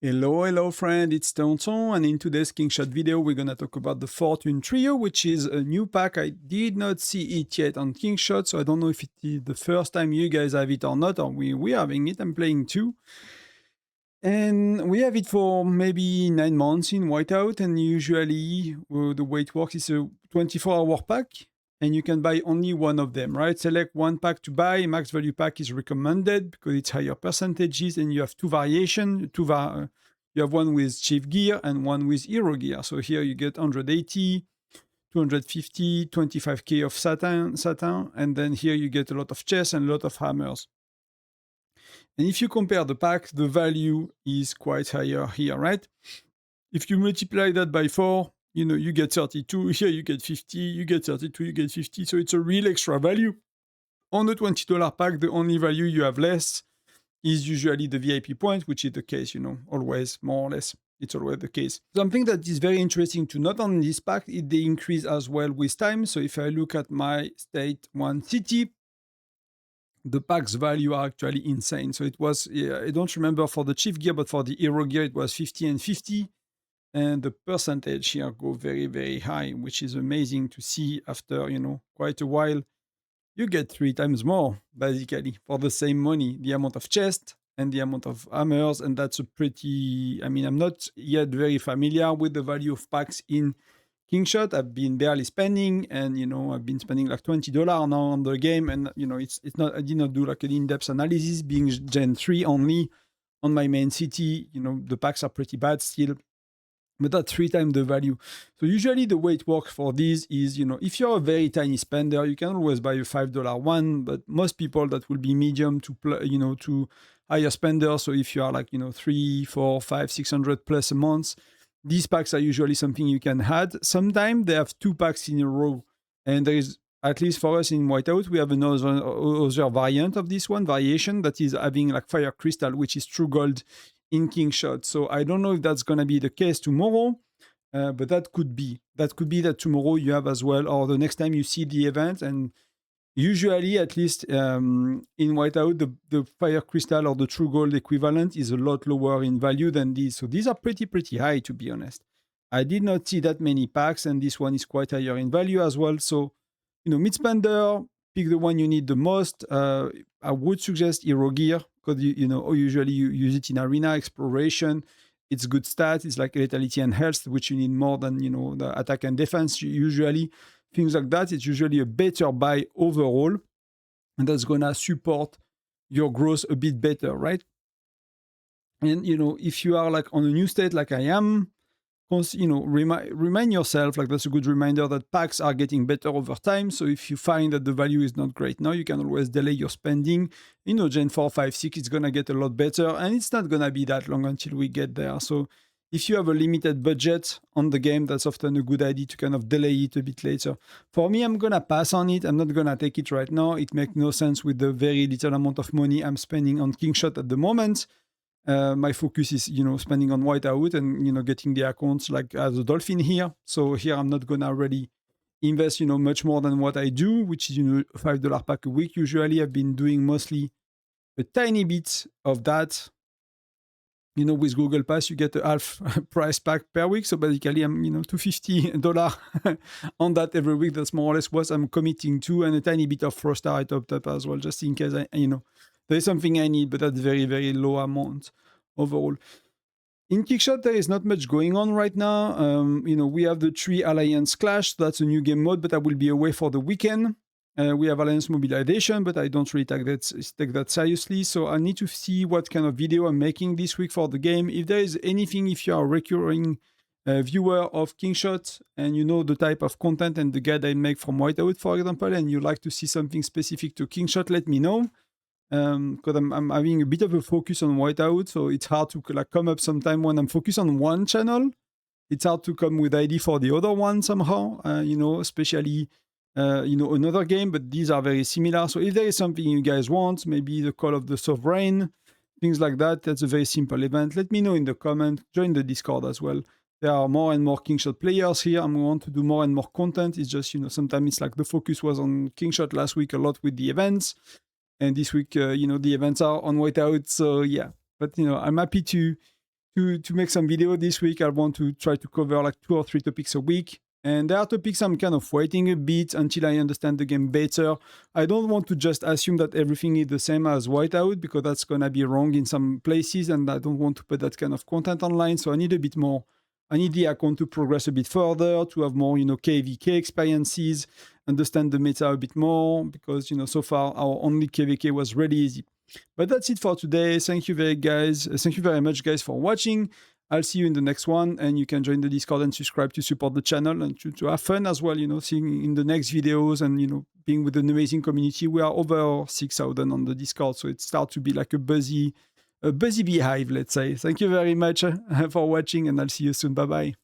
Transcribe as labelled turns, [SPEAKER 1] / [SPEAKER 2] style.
[SPEAKER 1] Hello friend, it's Tonton, and in today's Kingshot video, we're gonna talk about the Fortune Trio, which is a new pack. I did not see it yet on Kingshot, so I don't know if it is the first time you guys have it or not, or we're having it. I'm playing too. And we have it for maybe 9 months in Whiteout, and usually the way it works is a 24-hour pack, and you can buy only one of them, right? Select one pack to buy. Max value pack is recommended because it's higher percentages, and you have two variations. You have one with Chief Gear and one with Hero Gear. So here you get 180, 250, 25k of satin, and then here you get a lot of chests and a lot of hammers. And if you compare the pack, the value is quite higher here, right? If you multiply that by 4, you get 32, here you get 50, you get 32, you get 50, so it's a real extra value. On the $20 pack, the only value you have less is usually the VIP point, which is the case, always, more or less. It's always the case. Something that is very interesting to note on this pack is they increase as well with time. So if I look at my state 1 city, the pack's value are actually insane. So it was, I don't remember for the Chief Gear, but for the Hero Gear, it was 50 and 50. And the percentage here go very, very high, which is amazing to see after, quite a while. You get 3 times more, basically, for the same money, the amount of chest and the amount of hammers. And that's a pretty, I'm not yet very familiar with the value of packs in Kingshot. I've been barely spending, and I've been spending like $20 now on the game, and it's not, I did not do like an in-depth analysis, being Gen 3 only on my main city. The packs are pretty bad still, but that's 3 times the value. So usually the way it works for these is, if you're a very tiny spender, you can always buy a $5 one, but most people that will be medium to to higher spenders. So if you are like 3, 4, 5, 600 plus a month, these packs are usually something you can add. Sometimes they have 2 packs in a row, and there is, at least for us in Whiteout, we have another variant of this one, variation, that is having like Fire Crystal, which is true gold in Kingshot. So I don't know if that's going to be the case tomorrow, but that could be. That could be that tomorrow you have as well, or the next time you see the event. And usually, at least in Whiteout, the Fire Crystal or the True Gold equivalent is a lot lower in value than these. So these are pretty high, to be honest. I did not see that many packs, and this one is quite higher in value as well. So, mid-spender, pick the one you need the most. I would suggest Hero Gear, because usually you use it in arena exploration. It's good stats. It's like lethality and health, which you need more than the attack and defense usually. Things like that, it's usually a better buy overall, and that's gonna support your growth a bit better, right? And if you are like on a new state like I am, remind yourself, like that's a good reminder that packs are getting better over time. So if you find that the value is not great now, you can always delay your spending. Gen 4, 5, 6, it's gonna get a lot better, and it's not gonna be that long until we get there. So if you have a limited budget on the game, that's often a good idea to kind of delay it a bit later. For me, I'm gonna pass on it. I'm not gonna take it right now. It makes no sense with the very little amount of money I'm spending on Kingshot at the moment. My focus is, spending on Whiteout and, getting the accounts like as a dolphin here. So here I'm not gonna really invest, much more than what I do, which is, $5 pack a week. Usually I've been doing mostly a tiny bit of that. With Google Pass, you get a half price pack per week. So basically I'm, $250 on that every week. That's more or less what I'm committing to, and a tiny bit of Frost I topped up as well, just in case there's something I need, but that's very, very low amount overall. In Kingshot, there is not much going on right now. We have the 3 Alliance Clash. That's a new game mode, but I will be away for the weekend. We have Alliance Mobilization, but I don't really take that seriously. So I need to see what kind of video I'm making this week for the game. If there is anything, if you are a recurring viewer of Kingshot and you know the type of content and the guide I make from Whiteout, for example, and you like to see something specific to Kingshot, let me know. Because I'm having a bit of a focus on Whiteout, so it's hard to come up sometime when I'm focused on one channel. It's hard to come with ID for the other one somehow, especially another game, but these are very similar. So if there is something you guys want, maybe the Call of the Sovereign, things like that, that's a very simple event. Let me know in the comment. Join the Discord as well. There are more and more Kingshot players here. I want to do more and more content. It's just, sometimes it's like the focus was on Kingshot last week a lot with the events. And this week, the events are on Whiteout. So yeah, but I'm happy to to make some video this week. I want to try to cover like 2 or 3 topics a week. And there are topics I'm kind of waiting a bit until I understand the game better. I don't want to just assume that everything is the same as Whiteout, because that's going to be wrong in some places, and I don't want to put that kind of content online. So I need a bit more. I need the account to progress a bit further, to have more, KVK experiences, understand the meta a bit more, because, so far our only KVK was really easy. But that's it for today. Thank you very much, guys, for watching. I'll see you in the next one, and you can join the Discord and subscribe to support the channel and to have fun as well, seeing in the next videos and, being with an amazing community. We are over 6,000 on the Discord, so it starts to be like a busy beehive, let's say. Thank you very much for watching, and I'll see you soon. Bye-bye.